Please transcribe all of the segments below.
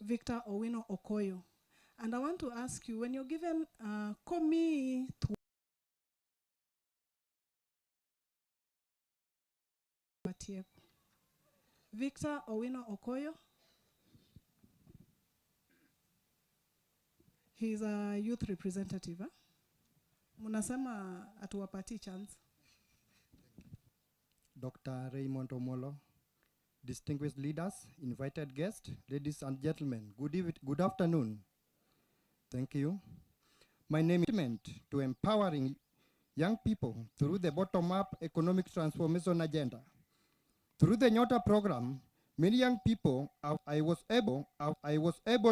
Victor Owino Okoyo. And I want to ask you, when you're given komi Victor Owino Okoyo, he's a youth representative. Munasema atuwapati chance. Dr. Raymond Omolo, distinguished leaders, invited guests, ladies and gentlemen, good afternoon. Thank you. My name is to empowering young people through the bottom-up economic transformation agenda. Through the Nyota program, many young people, I was able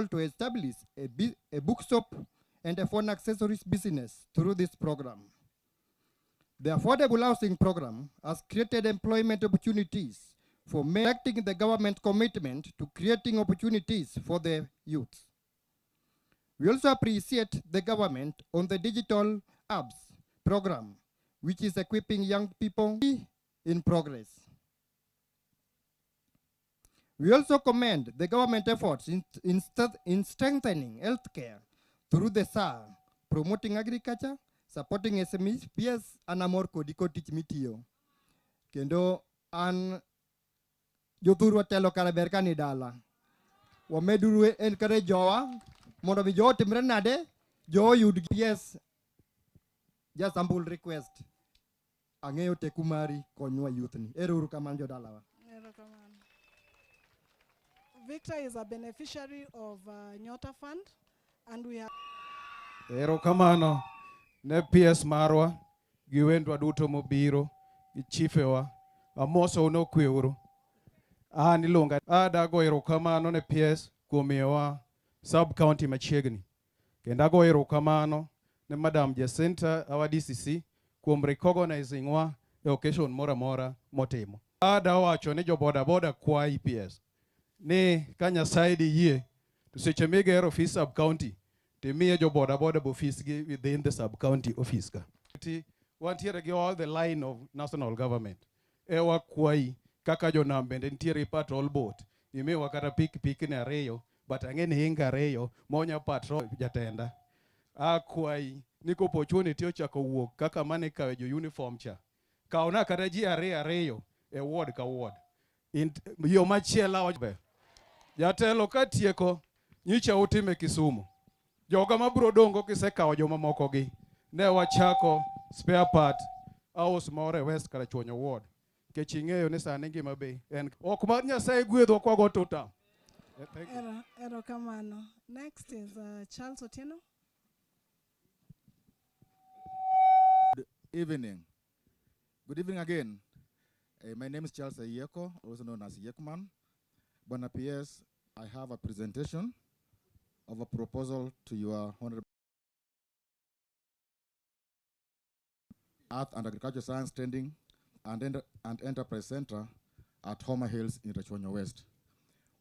to establish a bookshop and a phone accessories business through this program. The Affordable Housing Program has created employment opportunities for making the government commitment to creating opportunities for the youth. We also appreciate the government on the Digital Apps program, which is equipping young people in progress. We also commend the government efforts in strengthening healthcare through the SAR, promoting agriculture, supporting SMEs, PS, and amor kodiko teach mitio. Kendo an joturu telo karaberka ni dala. Wameduru encourage joa, mono bi jo timre nade, jo yud PS. Just humble request. Angeyo tekumari konywa youth ni. Eruru kamanjo dala. Victor is a beneficiary of Nyota Fund, and we have... Ero kamano, ne PS marwa, giwendwa duto mobiro, gichifewa, amoso no kweuru. Nilonga, dago ero kamano ne PS kumiwa sub-county machiegni. Kendago ero kamano ne Madam Jacinta, our DCC, kuom recognizing wa e occasion mora mora motimo. Wacho ne jo boda kwa PS. Ne kanya side ye to seche migero office sub county te miye jo boda office within the sub county office ka want here to all the line of national government ewa kwai kaka jo nambe ntiere patrol boat ime wakata pik ne areyo but angene hinga areyo monya patrol jatenda kwai niko opportunity ochako wuok kaka mane kawe jo uniform cha kaona kata ji areyo e ward ka ward in yo machiela wajbe Jatelo katieko nyicha utime Kisumu. Joga mabro dongo kisekawo joma moko gi. Ne wachako spare part house more West Rachuonyo ward. Kechingeyo ne sani ngima be en ok mar Nyasaye gwedho kwa go tuta. Ero kamano. Next is Charles Otieno. Good evening. Good evening again. My name is Charles Oyaro, also known as Yekman. Bwana PS, I have a presentation of a proposal to your Honorable Earth and Agriculture Science Training and Enterprise Center at Homabay Hills in Rachuonyo West.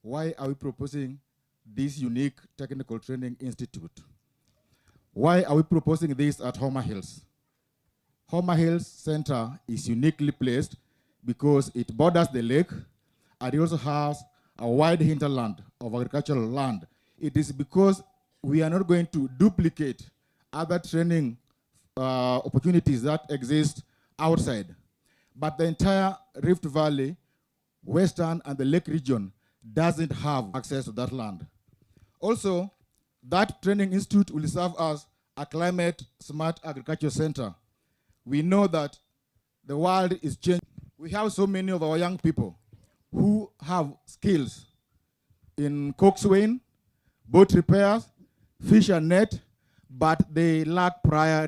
Why are we proposing this unique technical training institute? Why are we proposing this at Homabay Hills? Homabay Hills Center is uniquely placed because it borders the lake and it also has a wide hinterland of agricultural land. It is because we are not going to duplicate other training opportunities that exist outside. But the entire Rift Valley, Western and the Lake region doesn't have access to that land. Also, that training institute will serve as a climate smart agriculture center. We know that the world is changing. We have so many of our young people who have skills in coxswain, boat repairs, fish and net, but they lack prior.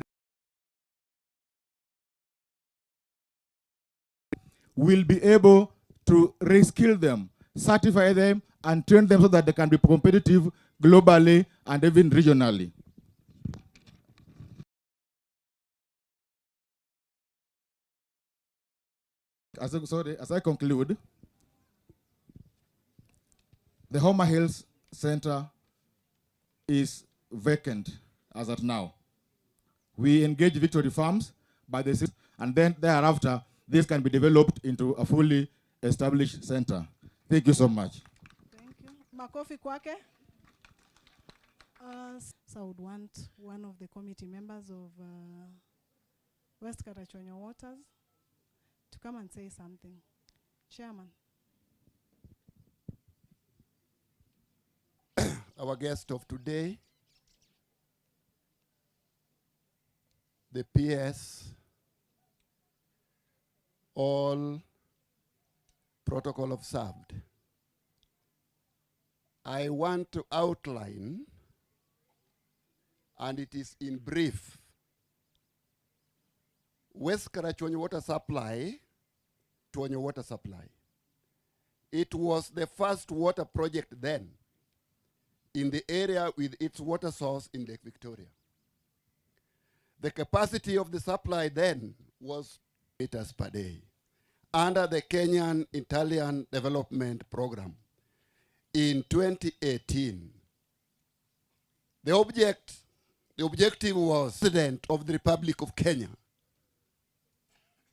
We'll be able to reskill them, certify them, and train them so that they can be competitive globally and even regionally. As I conclude, the Homabay Hills Center is vacant as at now. We engage Victory Farms by the and then thereafter, this can be developed into a fully established center. Thank you so much. Thank you. Makofi kwake. So I would want one of the committee members of West Rachuonyo Waters to come and say something. Chairman. Our guest of today, the PS, all protocol observed. I want to outline, and it is in brief, West Rachuonyo water supply, Rachuonyo water supply. It was the first water project then in the area with its water source in Lake Victoria. The capacity of the supply then was liters per day under the Kenyan Italian Development Program. In 2018, the objective was President of the Republic of Kenya,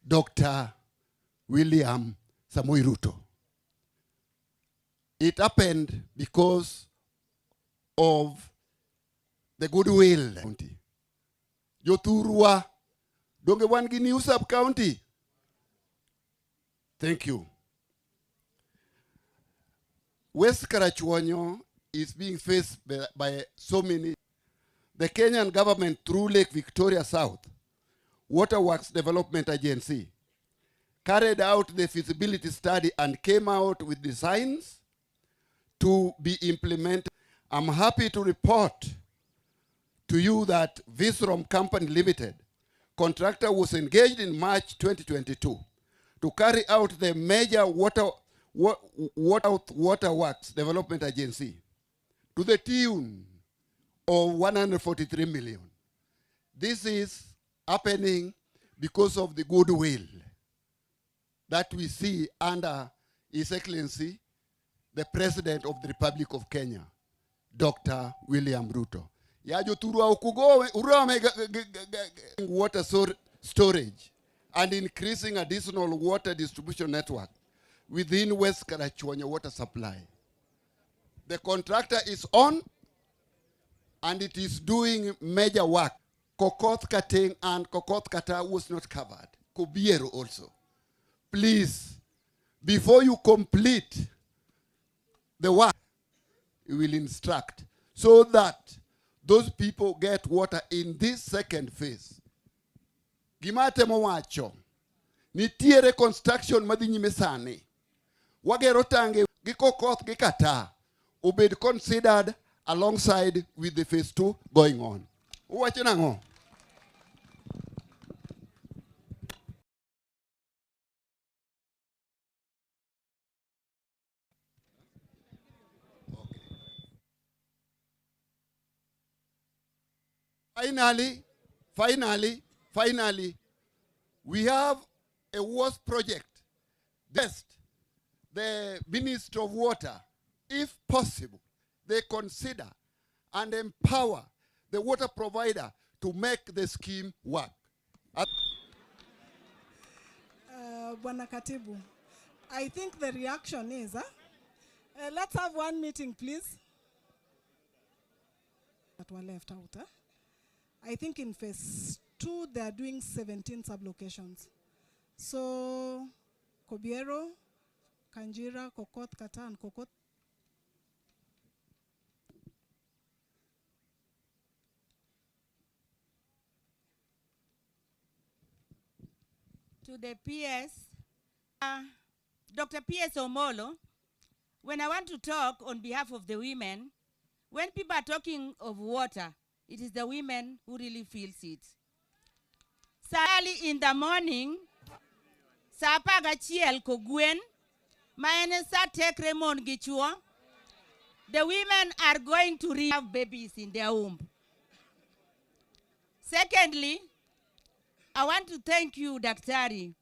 Dr. William Samoei Ruto. It happened because of the goodwill county. Jothurwa, donge wan gi new sub-county? Thank you. West Rachuonyo is being faced by so many. The Kenyan government, through Lake Victoria South Waterworks Development Agency, carried out the feasibility study and came out with designs to be implemented. I'm happy to report to you that Visrom Company Limited, contractor, was engaged in March 2022 to carry out the major Waterworks Development Agency to the tune of 143 million. This is happening because of the goodwill that we see under His Excellency, the President of the Republic of Kenya, Dr. William Ruto. Water storage and increasing additional water distribution network within West Rachuonyo water supply. The contractor is on and it is doing major work. Kokoth Kating and Kokoth Kata was not covered. Kobiero also. Please, before you complete the work, you will instruct so that those people get water in this second phase. Gimate mowacho, nitiere construction madhi nyime sani. Wagero tange gikokoth gikata obed considered alongside with the phase 2 going on. Uwacho nango? Finally, we have a WAS project. The Minister of Water, if possible, they consider and empower the water provider to make the scheme work. Bwana Katibu, I think the reaction is, let's have one meeting, please. That were left out. I think in phase 2, they are doing 17 sublocations. So, Kobiero, Kanjira, Kokoth, Kata, and Kokoth. To the PS, Dr. P.S. Omolo, when I want to talk on behalf of the women, when people are talking of water, it is the women who really feels it. So early in the morning, Sapaga Chiel Koguen, Mayanesa Tekremon Gichua, the women are going to have babies in their womb. Secondly, I want to thank you, Daktari,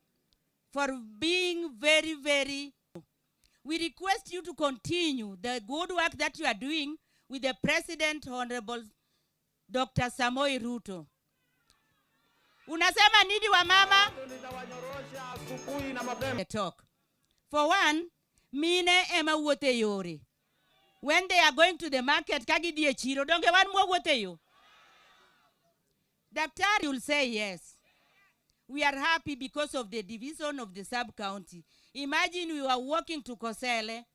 for being very, very. We request you to continue the good work that you are doing with the President, Honorable Dr. Samoei Ruto. Unasema nini wa mama? Talk. For one, mine ema wote yore. When they are going to the market, kagi die chiro, don't get one more with you. Daktari will say yes. We are happy because of the division of the sub-county. Imagine we were walking to Kosele.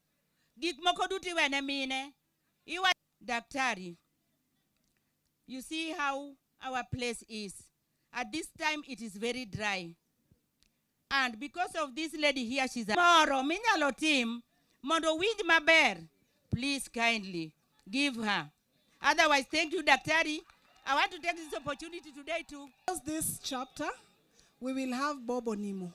Gik moko duti wene mine. Iwa Daktari. You see how our place is. At this time, it is very dry. And because of this lady here, she's a Moro, minyalo team, mondo winj maber. Please kindly give her. Otherwise, thank you, Daktari. I want to take this opportunity today to close this chapter. We will have Bob Onimo.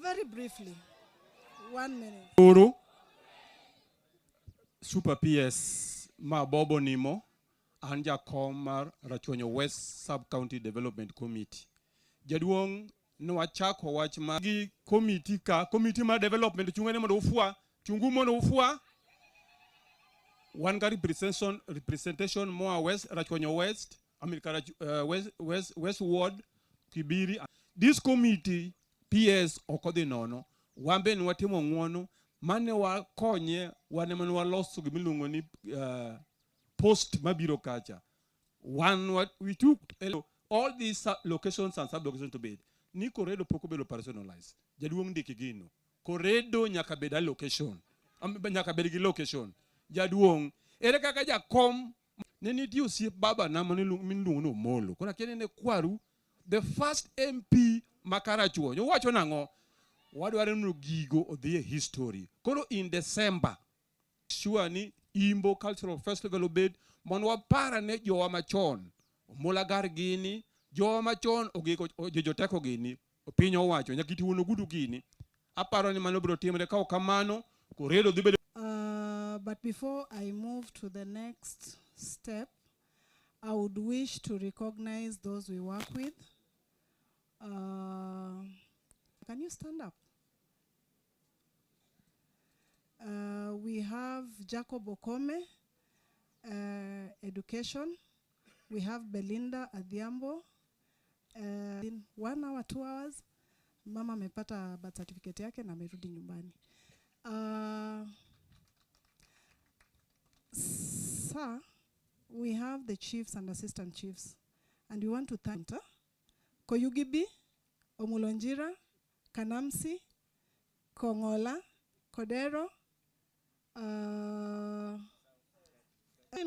Very briefly, 1 minute. Uru, Super PS, ma Bob Onimo, anja komar Rachuonyo West Sub-County Development Committee. Jaduong no wachako wach magi committee ma development chungene mondo ufua, chungu mondo ufua. One representation more West, Rachuonyo West, America West Ward, Kibiri. This committee, PS okode nono, wambe nwatimo ngwono, mane wa konye, wane manu wa losu gimilungo ni post mabiro kacha. We took all these locations and sub-locations to bed. Ni koredo poko belo personalized. Jaduong di kigino. Koredo nyakabeda location. Nyakabeda location. Jaduong. Ere kaka jakom. Neni diyo si baba na minungu no molo. Kona kene ne kwaru. The first MP Rachuonyo. Wacho nango. Wadware no gigo of the history. Kono in December. Sure ni Imbo Cultural Festival obed. Monwa para ne jowa machon. Molagar gini. Jowa machon joteko gini. Opinyo wacho. Nyakiti uno gudu gini. Aparo ni manobro timre kao kamano. Koredo dhibe. But before I move to the next step, I would wish to recognize those we work with. Can you stand up? We have Jacob Okome, Education. We have Belinda Adhiambo. In 1 hour, 2 hours, mama amepata birth certificate yake na amerudi nyumbani. Sir, we have the chiefs and assistant chiefs, and we want to thank Koyugibi, Omulonjira, Kanamsi, Kongola, Kodero.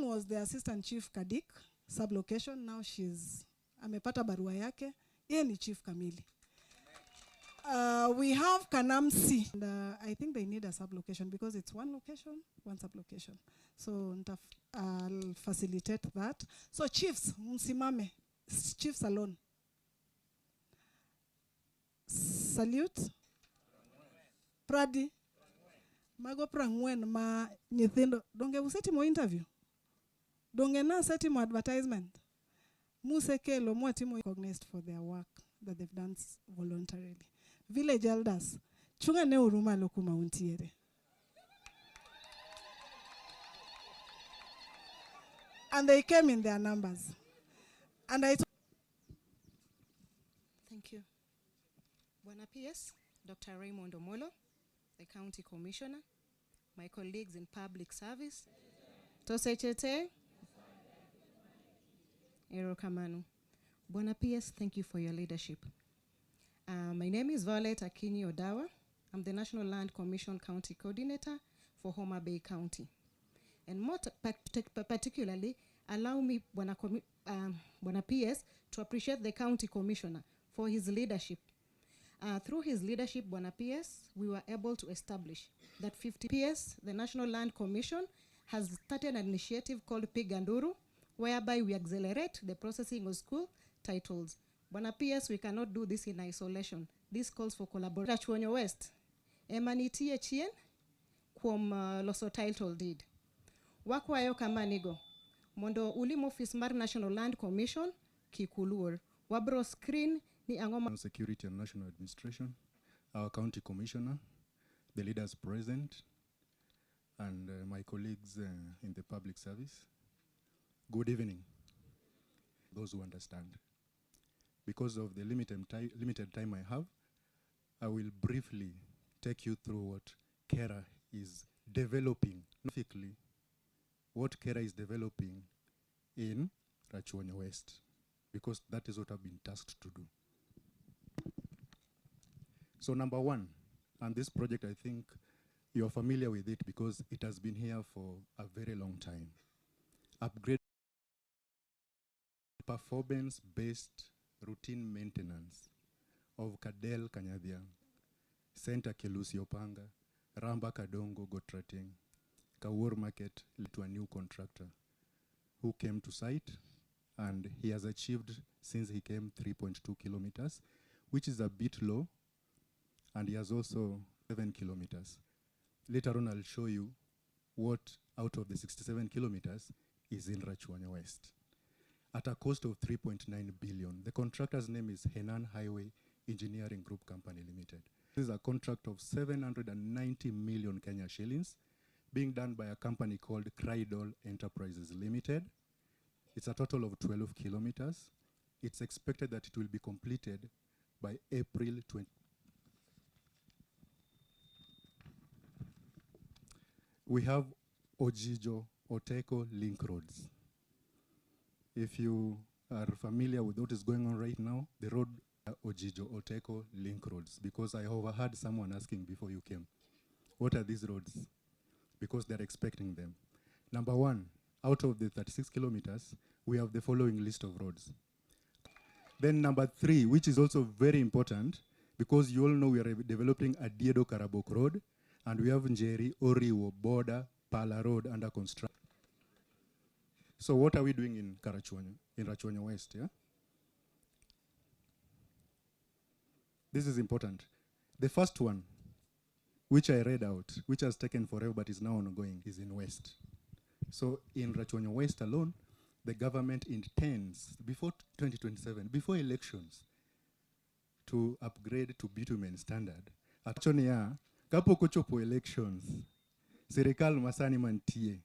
Was the assistant chief Kadik, sub-location. Now she's amepata barua yake. Yeye ni chief kamili. We have Kanamsi. And, I think they need a sub-location because it's one location, one sub-location. So I'll facilitate that. So chiefs, msimame. Chiefs alone. Salute. Pradi. Mago prangwen ma nyithindo. Donge useti mo interview. Donge na seti mo advertisement. Musekelo mwati mo recognized for their work that they've done voluntarily. Village elders. Chunga ne uruma lokuma untiere. And they came in their numbers. And I Thank you. Bwana PS, Dr. Raymond Omolo, the County Commissioner, my colleagues in public service, Tosechete, Ero Kamanu. Bwana PS, thank you for your leadership. My name is Violet Akini Odawa. I'm the National Land Commission County Coordinator for Homabay County. And more particularly, allow me, Bwana PS, to appreciate the County Commissioner for his leadership. Through his leadership, Bwana PS, we were able to establish that 50 PS, the National Land Commission, has started an initiative called Piganduru, whereby we accelerate the processing of school titles. Bwana PS, we cannot do this in isolation. This calls for collaboration. Rachuonyo West, emanitie chien, kuom loso title deed. Wakwayo kamanigo, mondo ulimo office mar National Land Commission, kikuluor. Wabro screen ni angoma. Security and National Administration, our County Commissioner, the leaders present, and my colleagues in the public service. Good evening, those who understand. Because of the limited time I have, I will briefly take you through what Kera is developing, specifically what Kera is developing in Rachuonyo West, because that is what I've been tasked to do. So number one, and this project, I think you're familiar with it because it has been here for a very long time. Upgrade performance-based routine maintenance of Kadel Kanyadia, Center Kelusi Opanga, Ramba Kadongo Gotrating, Kawur Market to a new contractor who came to site, and he has achieved, since he came, 3.2 kilometers, which is a bit low, and he has also 7 kilometers. Later on, I'll show you what out of the 67 kilometers is in Rachuonyo West at a cost of 3.9 billion. The contractor's name is Henan Highway Engineering Group Company Limited. This is a contract of 790 million Kenya shillings being done by a company called Crydol Enterprises Limited. It's a total of 12 kilometers. It's expected that it will be completed by April 20. We have Ojijo Oteko Link Roads. If you are familiar with what is going on right now, the road Ojijo Oteko Link Roads, because I overheard someone asking before you came, what are these roads? Because they're expecting them. Number one, out of the 36 kilometers, we have the following list of roads. Then number three, which is also very important, because you all know we are developing a Diedo Karabok Road, and we have Njeri Oriwo Border Pala Road under construction. So what are we doing in Rachuonyo, in Rachuonyo West? Yeah? This is important. The first one, which I read out, which has taken forever but is now ongoing, is in West. So in Rachuonyo West alone, the government intends, before 2027, before elections, to upgrade to bitumen standard. Rachuonyo, kapo kuchopo elections, serikal masani mantie,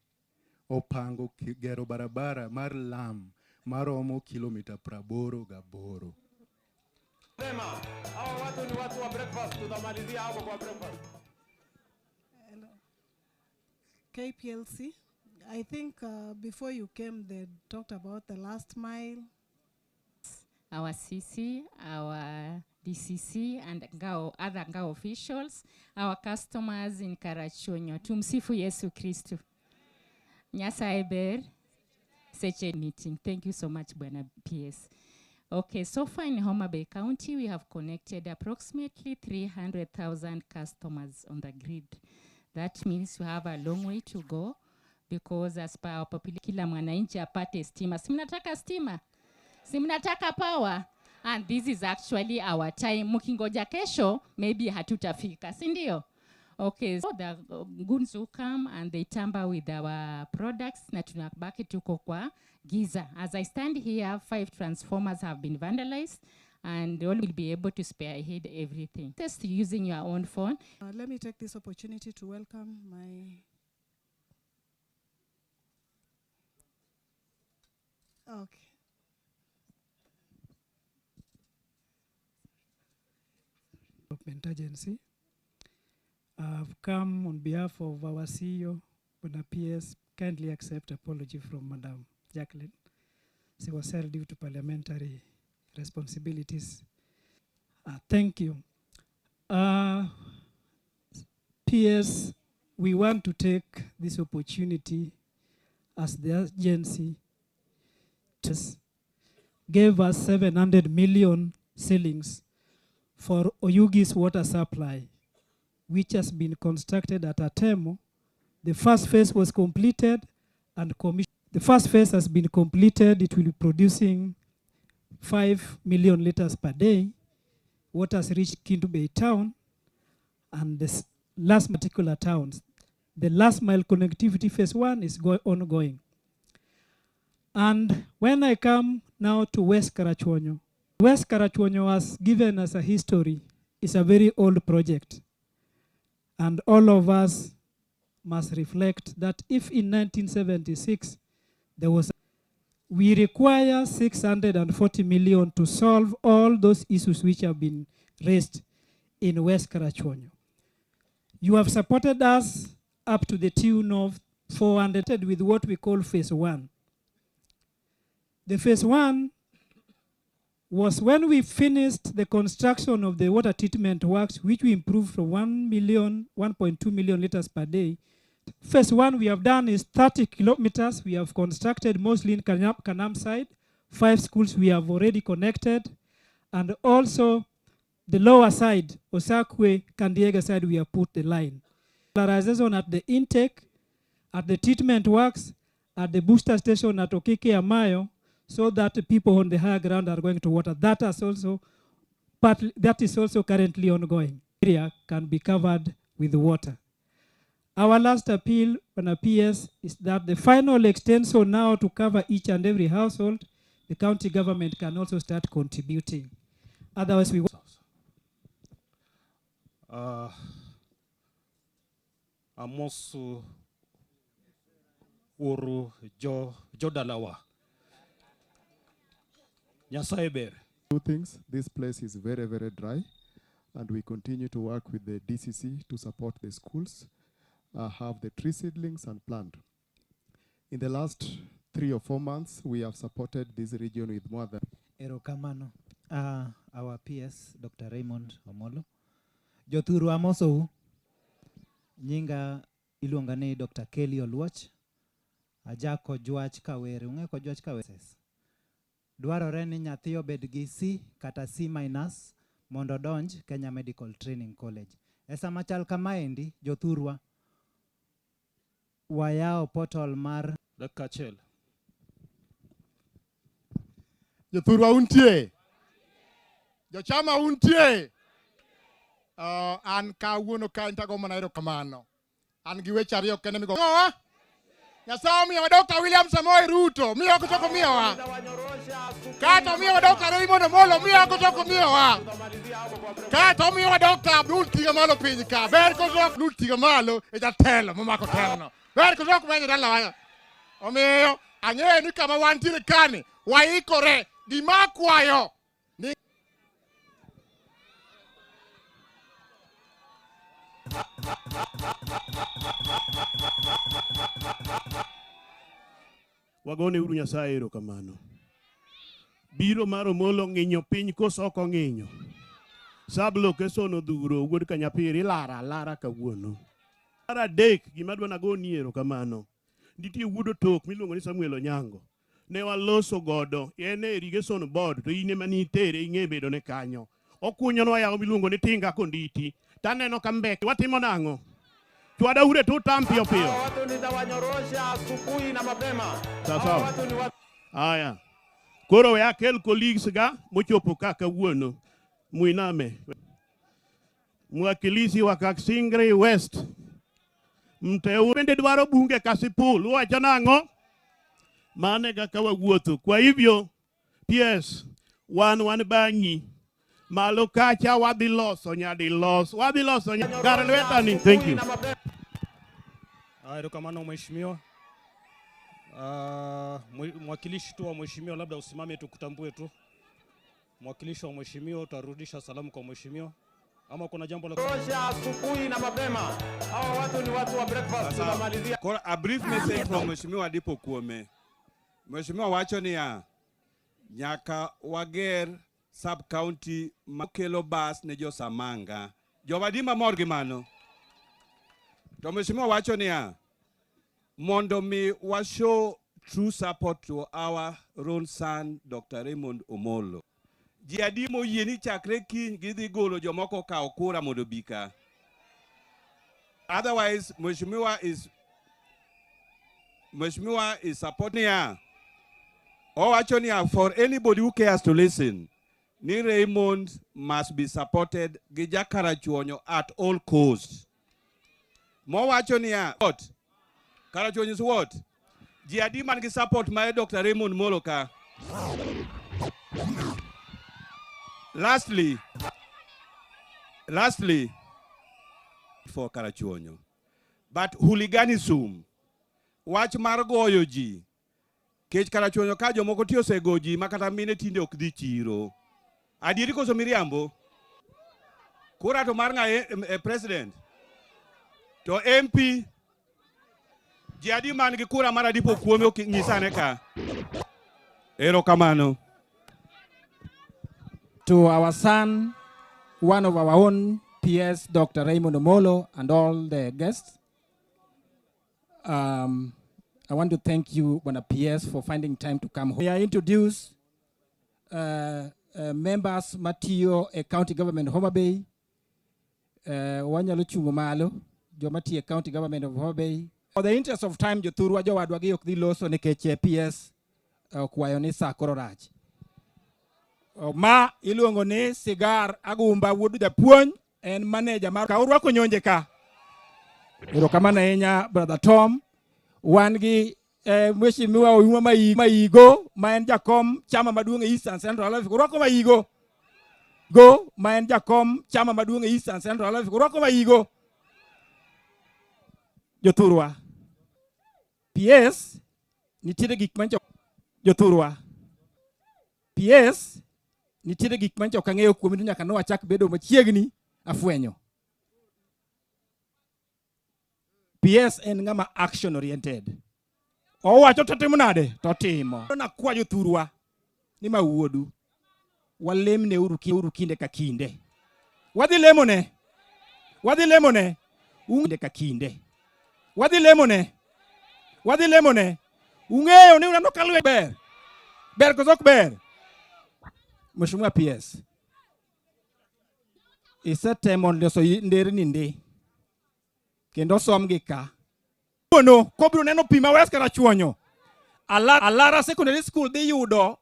opango gero barabara mar lam, maromo kilomita praboro gaboro. KPLC, I think before you came, they talked about the last mile. Our CC, our DCC, and other Ngao officials, our customers in Rachuonyo. Tumsifu Yesu Kristu. Nyasaye ber, seche meeting. Thank you so much, Bwana PS. Okay, so far in Homabay County, we have connected approximately 300,000 customers on the grid. That means we have a long way to go, because as per our population, kila mwananchi apate stima. Simnataka stima? Simnataka power? And this is actually our time. Mukingoja kesho, maybe hatutafika, sindio? Okay, so the goons who come and they tamper with our products, na tunabaki tuko kwa giza. As I stand here, 5 transformers have been vandalized, and all will be able to spearhead everything. Just using your own phone. Let me take this opportunity to welcome my Development Agency. I've come on behalf of our CEO, Bwana PS. Kindly accept apology from Madam Jacqueline. She was held due to parliamentary responsibilities. Thank you. PS, we want to take this opportunity as the agency just gave us 700 million shillings for Oyugi's water supply, which has been constructed at Atemo. The first phase was completed and commissioned. The first phase has been completed. It will be producing 5 million liters per day. Water has reached Kindu Bay town and the last particular towns. The last mile connectivity phase 1 is ongoing. And when I come now to West Rachuonyo, West Rachuonyo has given us a history. It's a very old project. And all of us must reflect that if in 1976 there was, we require 640 million to solve all those issues which have been raised in West Rachuonyo. You have supported us up to the tune of 400 with what we call phase 1. The phase 1 was when we finished the construction of the water treatment works, which we improved from 1.2 million liters per day. Phase 1 we have done is 30 kilometers. We have constructed mostly in Kanam side. 5 schools we have already connected. And also the lower side, Osakwe, Kandiega side, we have put the line. Polarization at the intake, at the treatment works, at the booster station at Okike Amayo, so that the people on the higher ground are going to water. That is also currently ongoing. Area can be covered with water. Our last appeal on a PS is that the final extension now to cover each and every household, the county government can also start contributing. Otherwise, we Amosu Uru Jodalawa. Two things. This place is very, very dry, and we continue to work with the DCC to support the schools, have the tree seedlings and plant. In the last 3 or 4 months, we have supported this region with more than Erokamano. Our PS, Dr. Raymond Omolo. Joturu amoso nyinga iluongane Dr. Kelly Oluoch. Ajako Juach Kawere. Unge ko Juach Kawere. Dwarore ni nyathi obed gi C kata C- mondo donj Kenya Medical Training College. Esa machal kamaendi jothurwa wayao portal mar Dakachel. Jothurwa untie. Jochama untie. An kawuono ka intago mana erokamano. An gi weche ariyo kende migo. Nyasaye miyo Dr. William Samoei Ruto, miyo kutoka miyowa. Kata miyo Dr. Raymond Omolo, miyo kutoka miyowa. Kata miyo Dr. Abdul Tigamalo Pinyika, ber kutoka Abdul Tigamalo, jatelo mamako telno. Ber kutoka menye dalawa. Omiyo ang'eyo ni kama wantiere kani, waikore gima kwayo. Wagone uru Nyasaye erokamano. Biro mar Omolo ng'inyo piny koso ok ong'inyo. Sab location odhuro wuod Kanyapiri lara kawuono. Mar adek gima dwa nagoni erokamano. Nitie wuod Otok miluongo ni Samuel Onyango. Ne waloso godo en irrigation board to ine mani tere ing'e bedo ne kanyo. Okunyonwa yawo miluongo ni Tinga Konditi. Taneno kambeke watimo nang'o. Chwada ure tu tampio pio. Watu nitawanyorosha asubuhi na mapema. Sawa. Aya. Koro we akel colleagues ga mochopo kaka wuono. Muiname. Mwakilisi wa Kaksingri West. Mteu bende dwaro bunge Kasipul. Wacha nang'o? Mane kaka wawuotho. Kwa hivyo PS wan banyi. Malo kacha wadhi loso nyadi loso. Wadhi loso nyadi. Garlweta ni. Thank you. Erokamano mheshimiwa. Mwakilishi tu wa mheshimiwa labda usimame tukutambue tu. Mwakilishi wa mheshimiwa utarudisha salamu kwa mheshimiwa. Ama kuna jambo la Rosha asubuhi na mapema. Hawa watu ni watu wa breakfast. Tunamalizia. A brief message from Mheshimiwa Dipo Kuome. Mheshimiwa wacho ni ya nyaka wager sub county makelo bus ne jo Samanga. Jowadima morgi mano. To Mheshimiwa wacho ni ya mondo mi wa show true support to our own son Dr. Raymond Omolo. Ji adimo yeni chakre kiny gidhi golo jomoko kao kura mondo bika. Otherwise, Mheshimiwa is supporting her. Oh, actually, for anybody who cares to listen, ni Raymond must be supported Gija Rachuonyo at all costs. More actually, what? Rachuonyo is what? Jiadi man ki support my Dr. Raymond Moloka. Lastly, for Rachuonyo. But hooliganism, watch margoyo ji. Kech Rachuonyo ka jomoko tiyo segoji makata mine tinde ok dhi chiro. Adieri koso miriambo. Kura to mar president. To MP jadi man gi kura mara dipo kuome nyisane ka. Erokamano. To our son, one of our own PS, Dr. Raymond Omolo, and all the guests. I want to thank you, Bwana PS, for finding time to come home. May I introduce members, Matio, a county government of Homabay, Wanyalo Chungomalo, Jomati, a county government of Homabay. For the interest of time, Jothurwa Jowadwagi Okdiloso Nekeche PS, Kwayonisa Kororaj. Ma iluongo ni Cigar Agumba Wood the Puon and manager mar kaurwa konyonje ka. Erokamano ahinya brother Tom wangi mheshimiwa Oyuma Maigo ma en jakom chama maduong' e Eastern Central Africa. Urwako Maigo. Go ma en jakom chama maduong' e Eastern Central Africa. Urwako Maigo. Jothurwa. PS nitiere gik mancho Jothurwa. PS nitiere gik mancho kang'eyo kuom ni nyaka no achak bedo machiegni afwenyo. PS en ngama action oriented. Owacho to timo nade? To timo. Na kwa Jothurwa ni mawuodu. Walemne uru kinde ka kinde. Wadhi lemone. Wadhi lemone. Kinde ka kinde. Wadhi lemone. Wadhi lemone. Ung'eyo ni unano kalwe ber. Ber kozok ber. Mheshimiwa PS. Isetemo ndoso nderni ndi. Kendo som gi ka. Ono kobro neno pima wes Rachuonyo. Alara Secondary School dhi yudo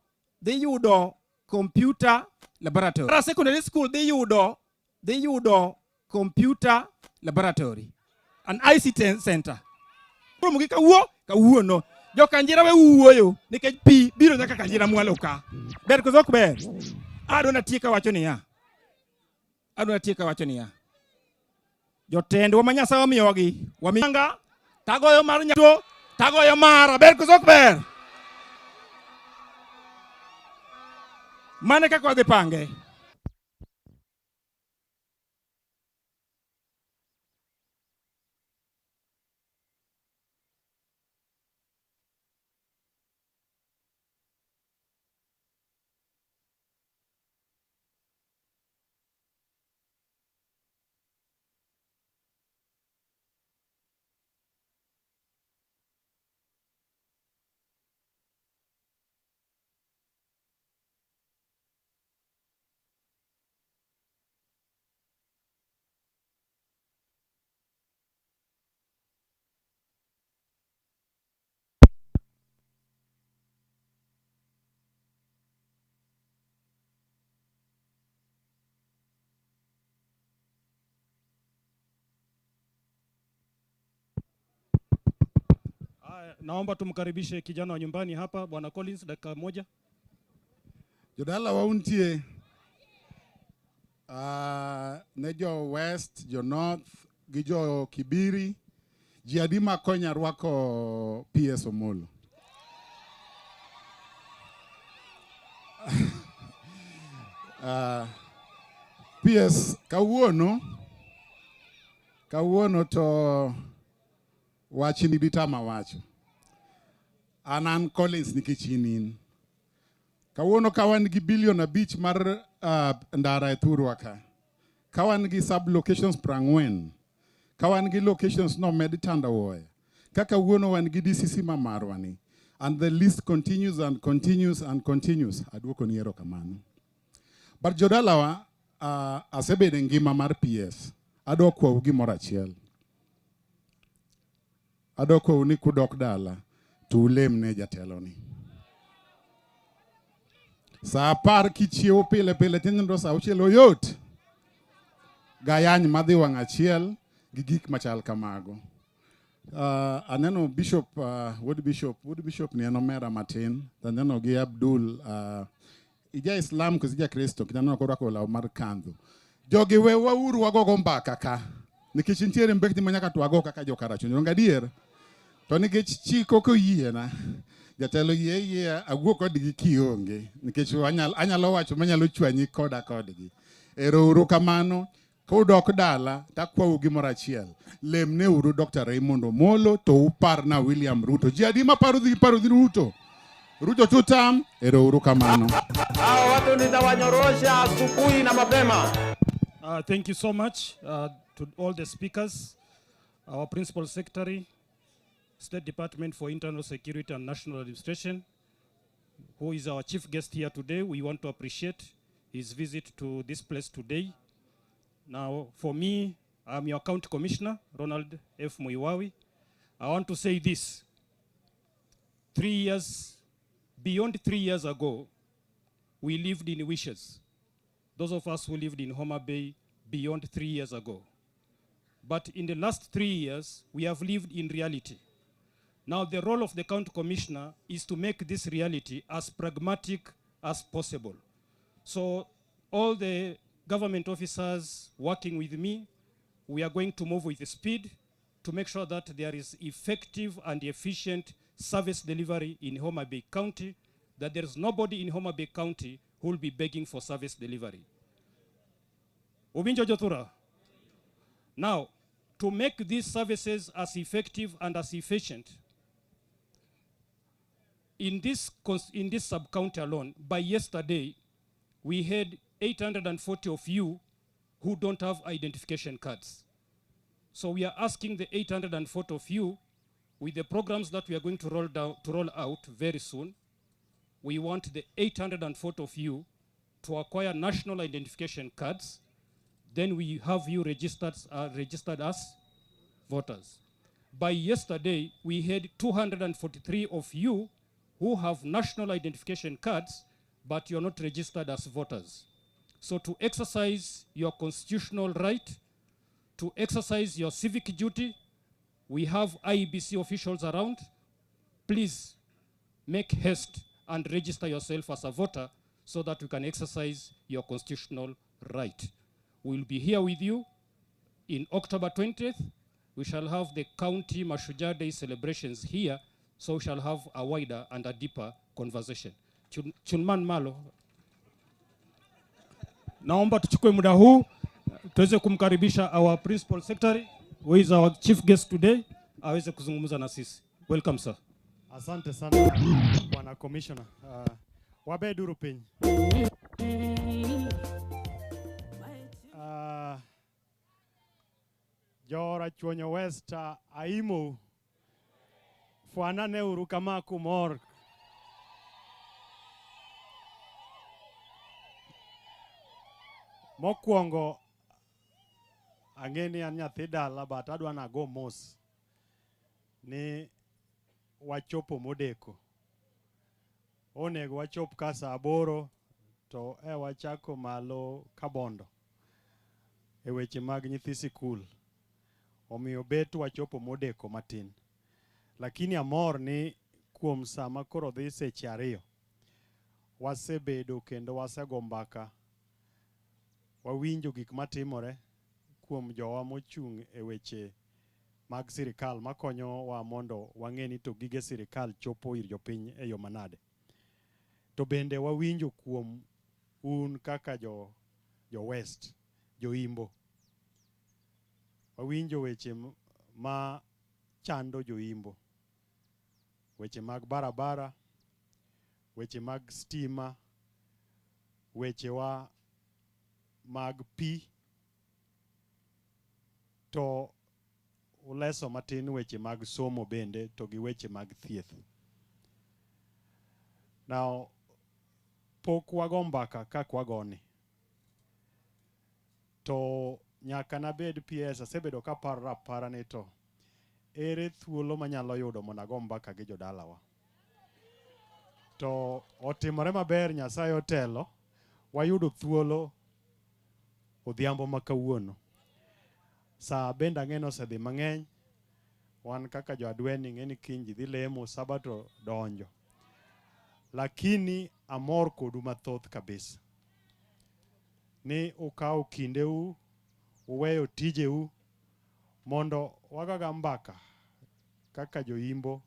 computer laboratory. Alara Secondary School dhi yudo computer laboratory. An ICT center. Promo gi kawuono. Jo Kanjira we wuoyo nikech pi biro nyaka Kanjira mwalo ka. Ber kozok ber. Adona tieka wacho niya. Jotendwa ma Nyasaye omiyogi wamiyanga tagoyo mar nyato tagoyo mara ber kozok ber. Mane kaka wadhi pange. Naomba tumkaribishe kijana wa nyumbani hapa Bwana Collins, dakika moja. Jodala wauntie nejo West, jo North, gijo Kibiri, jiadima konya rwako PS Omolo. PS kawuono to wachi ni bitama wacho. Anan Collins nikichinin. Kawuono kawan gi billion abich mar ndara e Thurwa ka. Kawan gi sub locations prangwen. Kawan gi locations no med Tandawoya. Kaka wuono wan gi DCC mamarwani. And the list continues and continues and continues. Adwoko ni erokamano. But jodalawa asebede ngima mar PS. Adwoko gimoro achiel. Adwoko ni kudok dala to ulemne jateloni. Sa apar kichiewo pile tindo sa auchiel oyot. Gayany madhi wang' achiel gi gik machal kamago. Aneno Bishop, Wood Bishop ni en omera matin. Aneno gi Abdul, ija Islam kuzija Kristo, kinaneno korwako law mar kandho. Jogi we wauru wagogo mbaka ka. Nikech nitiere mbekni manyaka twago kaka joka Rachuonyo. Ngadier, to nikech chiko koyie na. Jatelo yie agwo kodgi kionge. Nikech anyalo wacho manyalo chwanyi koda kodgi. Ero kamano. Kodok dala takwau gimoro achiel. Lemne uru Dr. Raymond Omolo to uparna William Ruto. Ji adi ma paro dhi Ruto. Ruto tutam, ero uru kamano. Hao watu nitawanyorosha asubuhi na mapema. Thank you so much to all the speakers, our Principal Secretary, State Department for Internal Security and National Administration, who is our chief guest here today. We want to appreciate his visit to this place today. Now, for me, I'm your county commissioner, Ronald F. Muiwawi. I want to say this. Beyond 3 years ago, we lived in wishes. Those of us who lived in Homabay beyond 3 years ago. But in the last 3 years, we have lived in reality. Now the role of the county commissioner is to make this reality as pragmatic as possible. So all the government officers working with me, we are going to move with speed to make sure that there is effective and efficient service delivery in Homabay County, that there is nobody in Homabay County who will be begging for service delivery. Ubinjo Jothura. Now, to make these services as effective and as efficient, in this sub-county alone, by yesterday, we had 840 of you who don't have identification cards. So we are asking the 840 of you, with the programs that we are going to roll out very soon, we want the 840 of you to acquire national identification cards. Then we have you registered as voters. By yesterday, we had 243 of you who have national identification cards, but you're not registered as voters. So to exercise your constitutional right, to exercise your civic duty, we have IEBC officials around. Please make haste and register yourself as a voter so that you can exercise your constitutional right. We'll be here with you in October 20th. We shall have the County Mashujaa Day celebrations here, so we shall have a wider and a deeper conversation. Chunman Malo. Naomba tuchukue muda huu tuweze kumkaribisha our principal secretary who is our chief guest today aweze kuzungumza na sisi. Welcome sir. Asante sana Bwana Commissioner. Wabeduru piny. Jo Rachuonyo West aimo fuanane uru kama kumor. Mokwongo angeni an nyathi dala but adwa nago mos ni wachopo modeko. Onego wachop ka saa 8 to wachako malo kabondo e weche mag nyithi sikul. Omiyo bet wachopo modeko matin. Lakini amor ni kuom sama koro dhi seche 2 wasebedo kendo wasego mbaka. Wawinjo gik matimore kuom jowa mochung' e weche mag sirikal makonyo wa mondo wang'eni to gige sirikal chopo ir jopiny e yo manade. To bende wawinjo kuom un kaka jo West, jo Imbo. Wawinjo weche ma chando jo Imbo. Weche mag barabara, weche mag stima, weche wa mag pi, to uleso matin weche mag somo bende to gi weche mag thieth. Now, pok wago mbaka kak wagoni. To nyaka nabed PS asebedo ka para ni to ere thuolo manyalo yudo monago mbaka gi jodalawa. To otimore maber, Nyasaye otelo, wayudo thuolo odhiambo makawuono. Saa bende ang'eno osedhi mang'eny. Wan kaka jo adweni ng'eni kiny ji dhi lemo, sabato donjo. Lakini amor kodu mathoth kabisa. Ni ukawo kindeu, uweyo tijeu, mondo wagaga mbaka kaka jo Imbo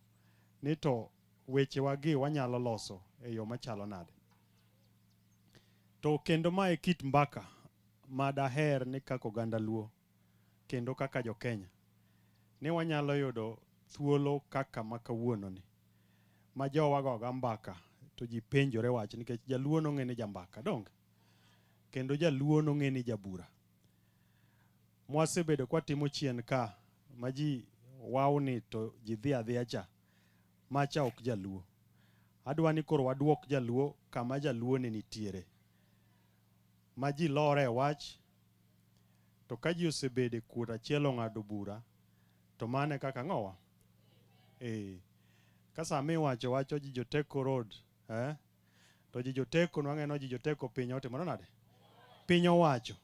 ni to weche wagi wanyalo loso e yo machalo nade. To kendo mae kit mbaka madaher ni kaka oganda Luo kendo kaka jo Kenya ni wanyalo yudo thuolo kaka makawuono ni ma jowa goga mbaka to ji penjore wach nikech jaluo no ng'e ni jambaka donge kendo jaluo no ng'e ni jabura. Mwasebedo kwa timo chien ka ma ji wawni to ji dhi adhiya cha macha ok jaluo. Adwa ni koro waduok jaluo kama jaluo ne nitiere ma ji lore wach to ka ji osebede kuot achiel ong'ado bura to mane kaka ng'owa ka sami wacho ji joteko road to ji joteko nwang'eno ji joteko piny otimore nade piny owacho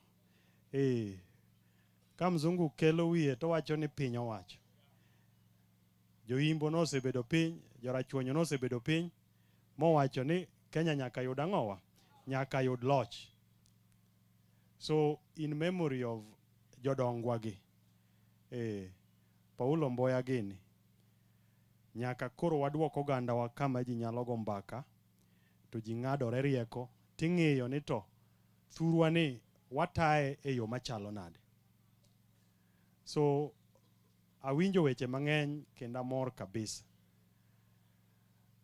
ka mzungu kelo wiye to wacho ni piny owacho. Joimbo nosebedo piny, jo Rachuonyo nosebedo piny mowacho ni Kenya nyaka yud ang'owa nyaka yud loch. So in memory of jodongwa gi Paulo Mboya gini nyaka koro waduok oganda wa kama ji nyalo go mbaka to ji ng'adore rieko ting'iyo ni to thurwa ni wataye e yo machalo nade. So awinjo weche mang'eny kendo amor kabisa.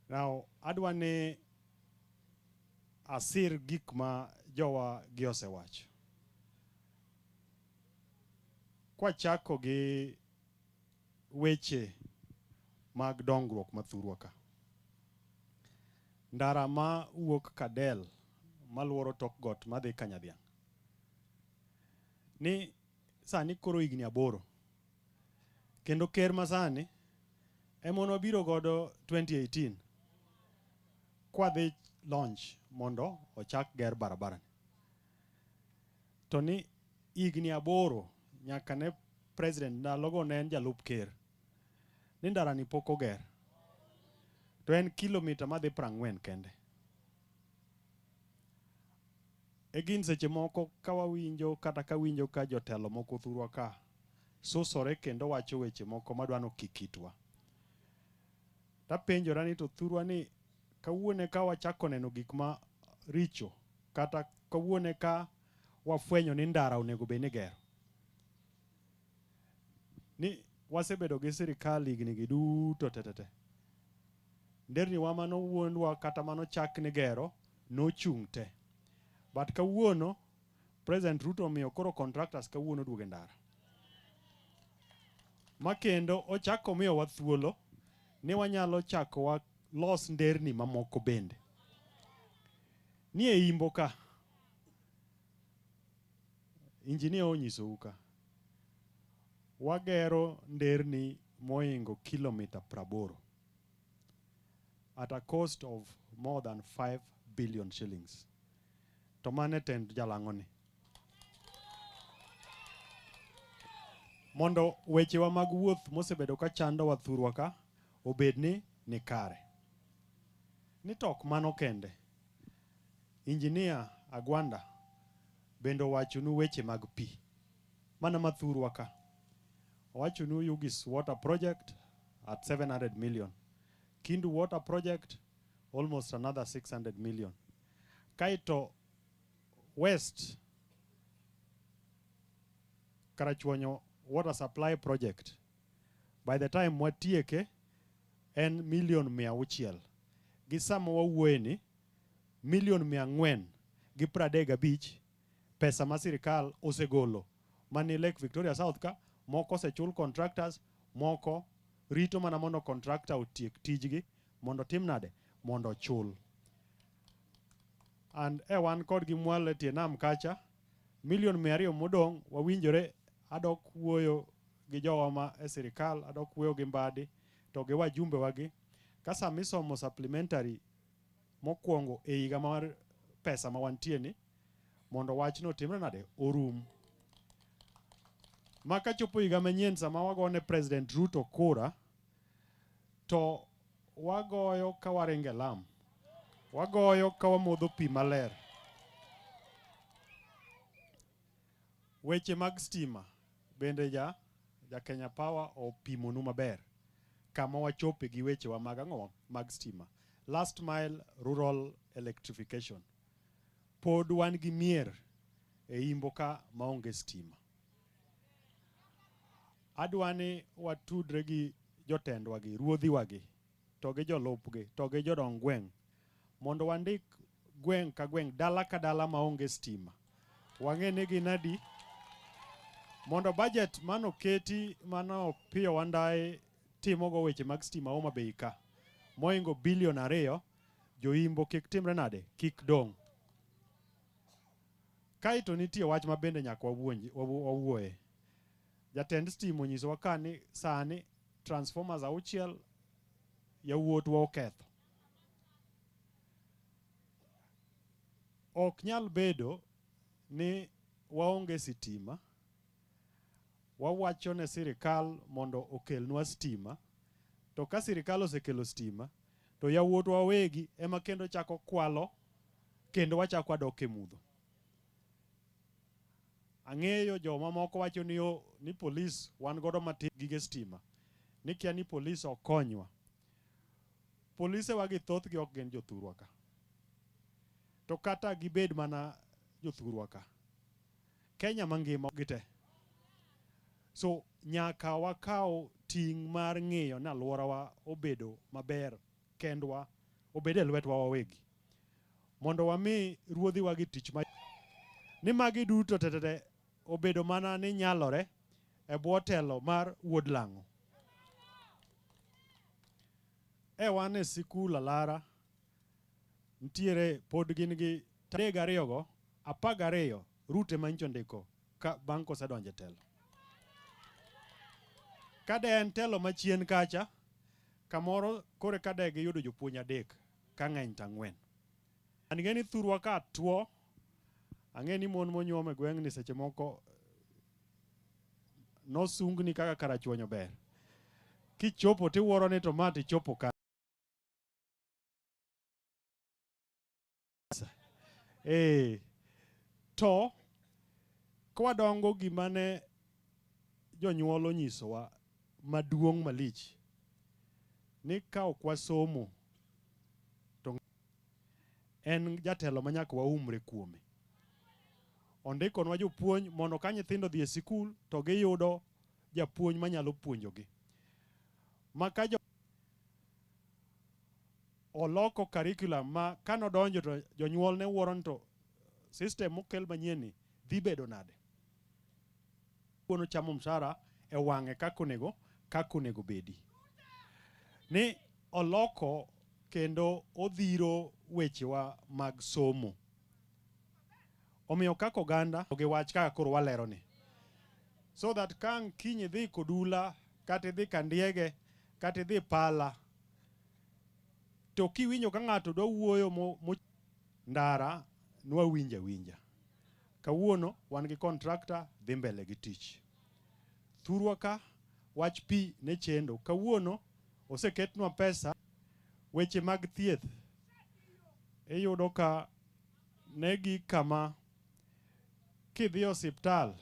Now adwa ni asir gik ma jowa gi osewacho. Kwa chako gi weche mag dongruok mathurwa ka. Ndara ma wuok Kadel maluoro tok got madhi Kanyadhiang'. Ni sani koro higni 8 kendo ker masani emono biro godo 2018 kwa dhi launch mondo ochak ger barabara. To ni higni 8 nyaka ne president ndalogo ne en jalup ker ni ndara ni pok oger to en kilomita madhi 40 kende. Egin seche moko kawawinjo kata kawinjo ka jotelo moko thurwa ka susore kendo wacho weche moko madwano kikitwa. Tapenjora ni to thurwa ni kawuone ka wachako neno gik ma richo kata kawuone ka wafwenyo ni ndara onego bed ni gero. Ni wasebedo gi sirikal higni gi duto tetete. Nderni wa mano wuondwa kata mano chak ni gero nochung' te. But kawuono President Ruto omiyo koro contractors kawuono duoge ndara. Makendo ochako miyo wa thuolo ni wanyalo chako wa los nderni mamoko bende. Ni e Imbo ka injinia onyiso uka wagero nderni moingo kilomita 80 at a cost of more than 5 billion shillings. To mane tend jalang'oni. Mondo wechewa mag wuoth mosebedo ka chando wa thurwa ka obed ni kare. Ni tok mano kende. Injinia Agwanda bendo wachonu weche mag pi. Mana mathurwa ka. Wachonu Yugis water project at 700 million. Kindu water project almost another 600 million. Kaito West Rachuonyo water supply project by the time watieke en million 600 gi sama wawuoye ni million 435 pesa ma sirikal osegolo mani Lake Victoria South ka moko osechul contractors moko rito mana mondo contractor otiek tijgi mondo tim nade mondo chul. And wan kod gi mwale tie nam kacha million 200 modong wawinjore adok wuoyo gi jowa ma e sirikal adok wuoyo gi Mbadi to gi wajumbe wagi kasa misomo supplementary mokwongo e higa mar pesa ma wantie ni mondo wachno timre nade orum. Maka chopo higa manyien sama wagone President Ruto kura to wagoyo ka waringe lam. Wagoyo ka wamodho pi maler. Weche mag stima bende ja Kenya Power opimonu maber kama wachope gi weche wa mag ang'o mag stima. Last mile rural electrification. Pod wan gi mier e imbo ka maonge stima. Adwani watudre gi jotendwa gi, ruodhiwa gi, to gi jolupgi, to gi jodong gweng', mondo wandik gweng' ka gweng', dala ka dala maonge stima. Wang'e ni gin adi, mondo budget mano keti mano piyo wandaye timogo weche mag stima Homabay ka, moingo $2 billion, joimbo kik timre nade, kik dong'. Kaito nitie wach ma bende nyaka wawuoye. Jatend stima onyisowa ka ni sani transformers 6 yawuotwa oketho. Ok nyal bedo ni waonge sitima, wawacho ne sirikal mondo okelnwa stima, to ka sirikal osekelo stima, to yawuotwa wawegi ema kendo chako kwalo, kendo wachako wadok e mudho. Ang'eyo joma moko wacho ni police wan godo matin gige stima, ni kia ni police okonywa. Polise wagi thothgi ok gin jothurwa ka. To kata gibed mana jothurwa ka, Kenya mangima gite. So nyaka wakao ting' mar ng'iyo na alworawa obedo maber, kendwa obede lwetwa wawegi, mondo wami ruodhiwa gi tich ma ni magi duto tetete obedo mana ni nyalore e bwo telo mar wuod lang'o. Wan e sikul Alara ntiere pod gin gi 32 go, 12 rute mancho ndiko ka bang' kosedonje telo. Kade en telo machien kacha, kamoro kore kade giyudo jopuonj 3 ka ng'eny ta 4. Ang'e ni thurwa ka tuo, ang'e ni mon monyuom e gweng' ni seche moko nosungni kaka Karachuonyo ber. Kichopo tiwuoro ni to mati chopo ka. To kwadongo gimane jonyuol onyisowa maduong' malich, ni ka ok wasomo to en jatelo manyaka waumre kuome. Ondikonwa jopuonj mondo ka nyithindo dhi e sikul to giyudo japuonj manyalo puonjogi. Maka oloko curriculum ma kanodonjo to jonyuol ne wuoro to system mokel manyien ni dhi bedo nade. Kuono chamo msara e wang'e kakonego bedi. Ni oloko kendo odhiro wechewa mag somo. Omiyo kako oganda gi wach kaka koro walero ni. So that kang' kiny idhi Kodula, kata idhi Kandiege, kata idhi Pala, to kiwinjo ka ng'ato dwa wuoyo ndara nwawinja winja. Kawuono wan gi kontrakta dhi mbele gi tich. Thurwa ka wach pi ne chendo. Kawuono oseketnwa pesa weche mag thieth. Iyudo ka negi kama kidhi osiptal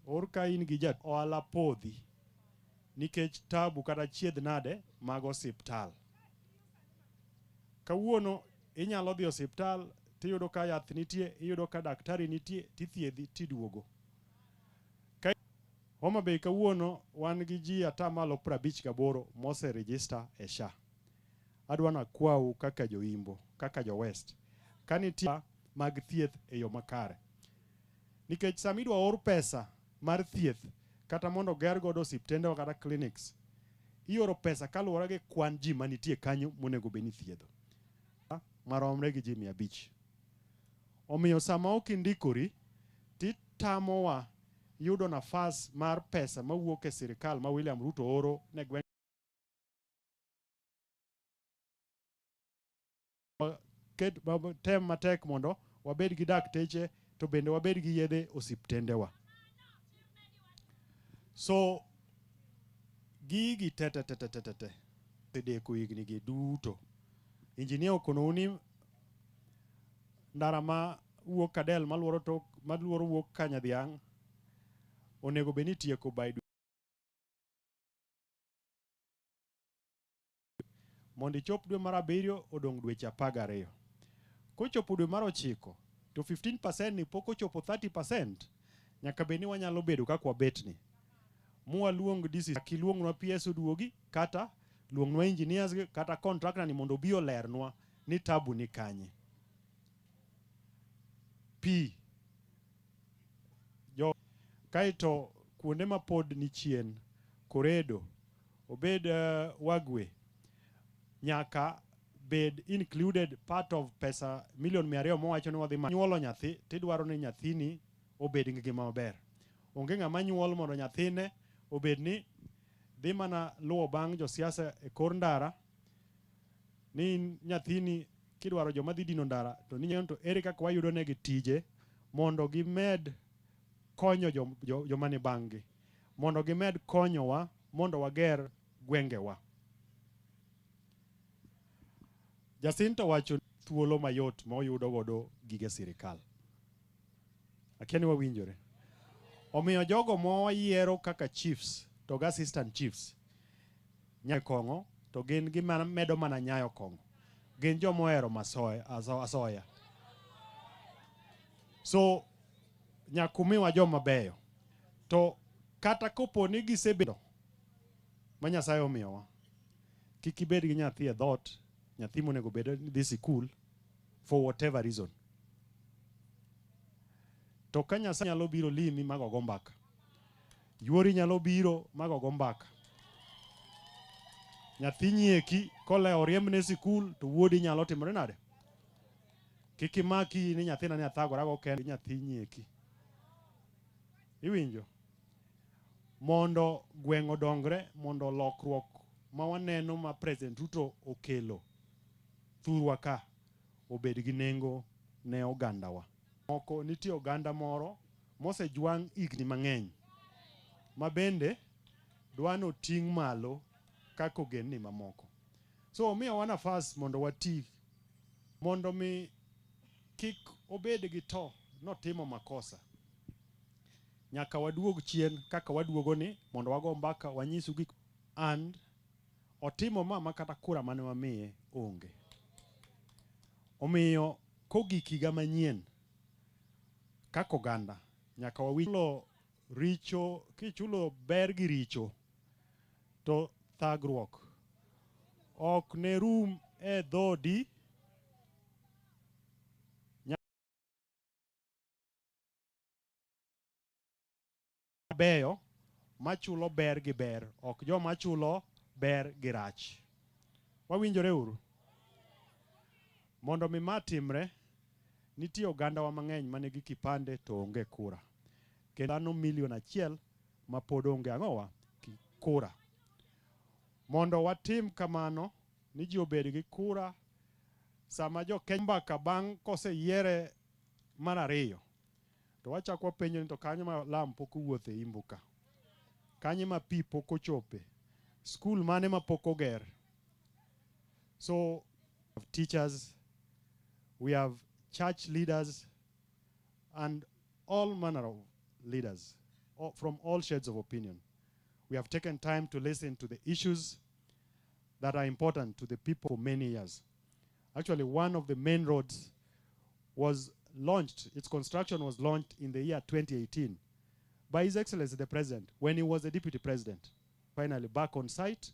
or ka in gi ohala podhi nikech tabu kata chiedh nade mag osiptal. Kawuono inyalo dhi osiptal tiyudo ka yath nitie, iyudo ka daktari nitie, tithiedhi tiduogo. Homabay kawuono wan gi ji 58% mose register e SHA. Adwana kwau kaka joimbo, kaka jo West, kanitie mag thieth e yo makare. Nikech samidwa or pesa mar thieth kata mondo ger godo osiptende kata clinics, ioro pesa kaluwore gi kwan ji manitie kanyo monego bed ni thiedho. Maromre gi ji 500. Omiyo sama ok indikori, titamowa yudo nafas mar pesa mawuok e sirikal ma William Ruto oro ne gweng'. Tem matek mondo wabed gi dakteche to bende wabed gi yedhe osiptendewa. So gigi tete deko higni gi duto. Injinia okono ni ndara ma wuok Kadel maluoro wuok Kanyadhiang' onego bed ni tieko by mondo ichop dwe mar 7 odong' dweche 12. Kochopo dwe mar 9 to 15% ni poko chopo 30%, nyaka beni wanyalo bedo kakwa betni. Mua luong disi kiluong na PS uduogi, kata luong na engineers kata contractor ni mondo bio lernwa ni tabu ni kanye. P. Jo kaito kuonde ma pod ni chien, koredo, obed wagwe, nyaka bed included part of pesa million 200 mowacho ni wadhi nyuolo nyathi, tidwaro ni nyathini obed gi ngima maber. Onge ng'ama nyuol mondo nyathine obed ni dhi mana luwo bang' josiasa e kor ndara, ni nyathini kidwaro joma dhi dino ndara, to ni to ere kaka wayudo negi tije mondo gimed konyo joma ni bang'gi, mondo gimed konyowa mondo wager gwengewa. Jacinto wacho thuolo mayot ma oyudo godo gige sirikal. Akia ni wawinjore. Omiyo jogo moyiero kaka chiefs to ga assistant chiefs nyayo kong'o, to gin gi medo mana nyayo kong'o. Gin jomohero asoya. So nyakumiwa joma beyo. To kata kopo ni gisebedo ma Nyasaye omiyowa, kik ibed gi nyathi e dhot, nyathi monego bed dhi sikul for whatever reason. To ka Nyasaye nyalo biro limi magogo mbaka, yuori nyalo biro magogo mbaka, nyathi nyieki kole oriembne sikul, to wuodi nyalo timore nade? Kik imaki ni nyathina ni athagora go kende, nyathi nyieki. Iwinjo? Mondo gweng' odongre, mondo lokruok ma waneno ma President Ruto okelo thurwa ka obed gi nengo ne ogandawa. Moko nitie oganda moro mosejwang' higni mang'eny, ma bende dwano ting' malo kako ogendni mamoko. So omiyowa nafas mondo wati, mondo mi kik obed gi to notimo makosa. Nyaka waduog chien kaka waduogo ni, mondo wago mbaka wanyisu gik and otimo ma kata kura mane wamiye onge. Omiyo kogik higa manyien kako oganda, nyaka wawinjo richo, kichulo ber gi richo, to thagruok ok ne rum e dhodi. Beyo machulo ber gi ber, ok joma chulo ber gi rach. Wawinjore uru? Mondo mi ma timre, nitie oganda wa mang'eny manigi kipande to onge kura. Kendo dhano 1 million ma pod onge ang'owa kura. Mondo watim kamano, ni ji obed gi kura, sama jo Kenya mbaka bang' koseyiere mar ariyo, to wachako wapenjo ni to kanyo ma lam pok owuothe imbuka, kanyo ma pi pok ochope, skul mane ma pok oger. So we have teachers, we have church leaders, and all manner of leaders from all shades of opinion. We have taken time to listen to the issues that are important to the people for many years. Actually, one of the main roads was launched, its construction was launched in the year 2018 by His Excellency the President when he was the Deputy President. Finally back on site,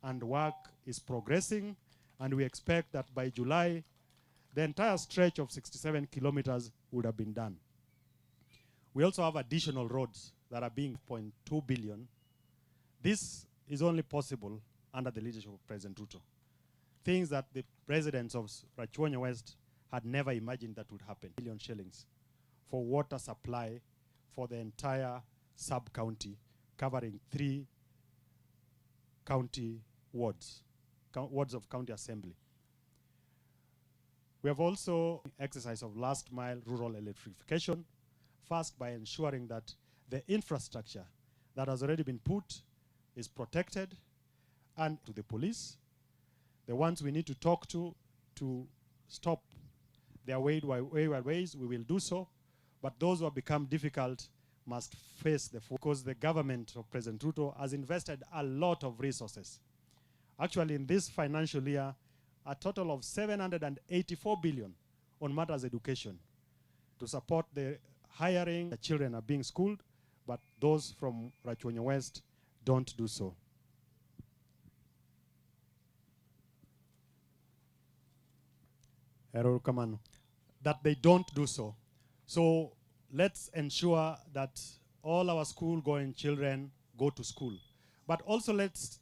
and work is progressing, and we expect that by July, the entire stretch of 67 kilometers would have been done. We also have additional roads that are being 0.2 billion. This is only possible under the leadership of President Ruto. Things that the presidents of Rachuonyo West had never imagined that would happen. $1 million shillings for water supply for the entire sub-county, covering 3 county wards, wards of county assembly. We have also exercise of last mile rural electrification, first by ensuring that the infrastructure that has already been put is protected, and to the police, the ones we need to talk to stop their wayward ways, we will do so. But those who have become difficult must face the full, because the government of President Ruto has invested a lot of resources. Actually, in this financial year, a total of 784 billion on matters education. to support the hiring. The children are being schooled, but those from Rachuonyo West don't do so. That they don't do so. So let's ensure that all our school-going children go to school. But also let's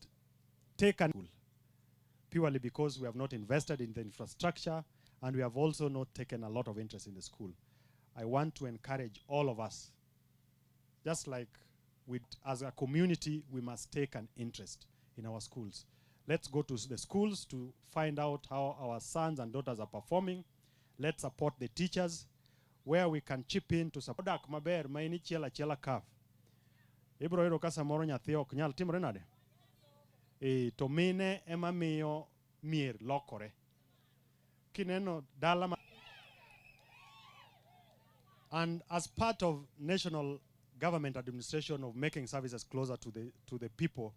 take a school, purely because we have not invested in the infrastructure and we have also not taken a lot of interest in the school. I want to encourage all of us, just like as a community, we must take an interest in our schools. Let's go to the schools to find out how our sons and daughters are performing. Let's support the teachers where we can chip in to support. Dak maber ma ini chiela kaf. Ibro ero kasa moro nyathi ok nyal timore nade? To mine ema miyo mier lokore. Kineno dala ma. And as part of national government administration of making services closer to the people,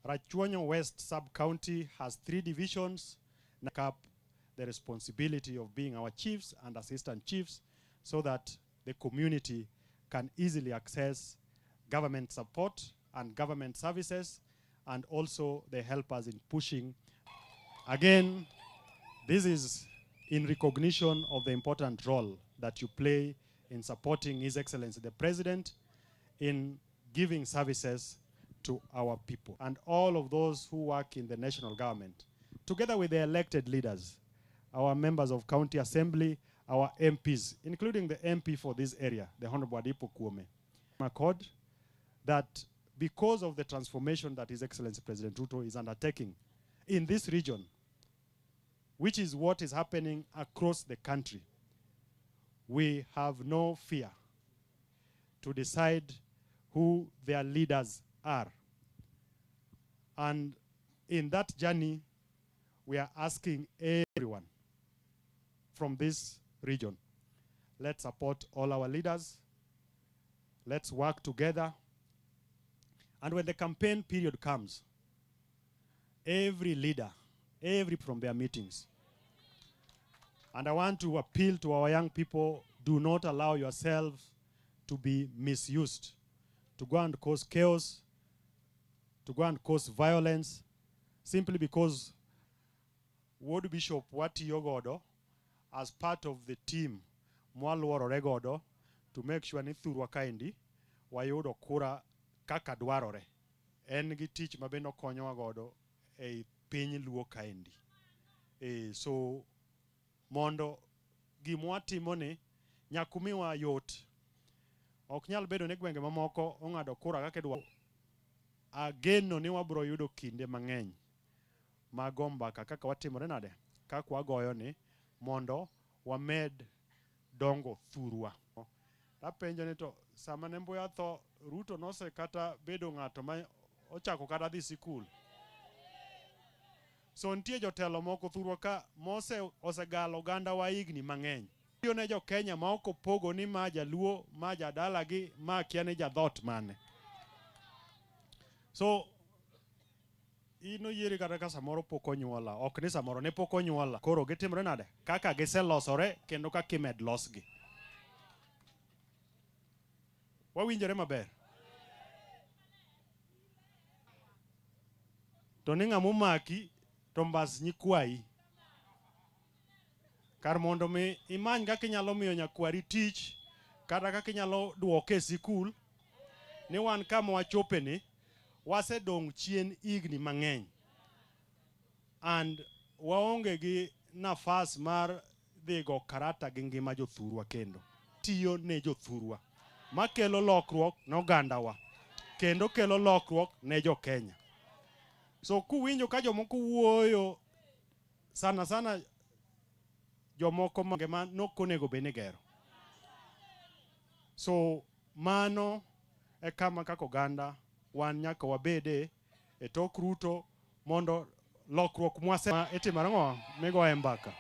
Rachuonyo West Sub-County has 3 divisions that up the responsibility of being our chiefs and assistant chiefs so that the community can easily access government support and government services, and also they help us in pushing. Again, this is in recognition of the important role that you play in supporting His Excellency the President in giving services to our people. And all of those who work in the national government, together with the elected leaders, our members of county assembly, our MPs, including the MP for this area, the Honorable Adipo Kuome, accord that because of the transformation that His Excellency President Ruto is undertaking in this region, which is what is happening across the country, we have no fear to decide who their leaders are. And in that journey, we are asking everyone from this region, let's support all our leaders, let's work together. And when the campaign period comes, every leader, from their meetings, and I want to appeal to our young people, do not allow yourselves to be misused, to go and cause chaos, to go and cause violence, simply because Ward Bishop Wati Yogodo, as part of the team, Mwalwaro Regodo, to make sure ni thurwa kaindi, wayudo kura kaka dwarore. En gi tich mabeno konyo godo e piny luo kaindi. So mondo gimwatimo ni nyakumiwa yot. Ok nyal bedo ne gwenge mamoko ong'ado kura kaka dwa. Ageno ni wabro yudo kinde mang'eny magomba kaka watimore nade, kaka wagoyo ni mondo wamed dongo thurwa. Apenjo ni to sama ne Mbuya tho, Ruto nose kata bedo ng'ato ma ochako kata dhi sikul. So nitie jotelo moko thurwa ka mose osegalo oganda wa higni mang'eny. Tiyo ne jo Kenya ma ok opogo ni ma jaluo, ma jadalagi, ma kia ni jadhot mane. So ino yieri kata ka samoro pok onyuola, ok ni samoro ne pok onyuola. Koro gitimre nade? Kaka giselosore kendo kaka imed losgi. Wawinjore maber. To ni ng'ama omaki to mbas nyikwayi. Kar mondo mi imany kaka inyalo miyo nyakwari tich, kata kaka inyalo duoke e sikul, ni wan kama wachope ni, wasedong' chien higni mang'eny. And waonge gi nafas mar dhigo karata gi ngima jothurwa kendo. Tiyo ne jothurwa. Makelo lokruok ne ogandawa. Kendo kelo lokruok ne jo Kenya. So kuwinjo ka jomoko wuoyo, sana jomoko ma nokonego bene gero. So mano e kama kaka oganda wan nyaka wabede e tok Ruto mondo lokruok mwase itimore ng'o migoye mbaka.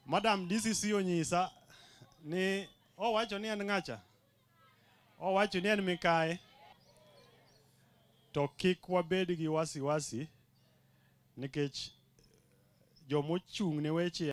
Madam DCC onyisa ni owacho ni en ng'acha. Owacho ni en mikae. To kik wabed gi wasiwasi nikech jomochung' ne weche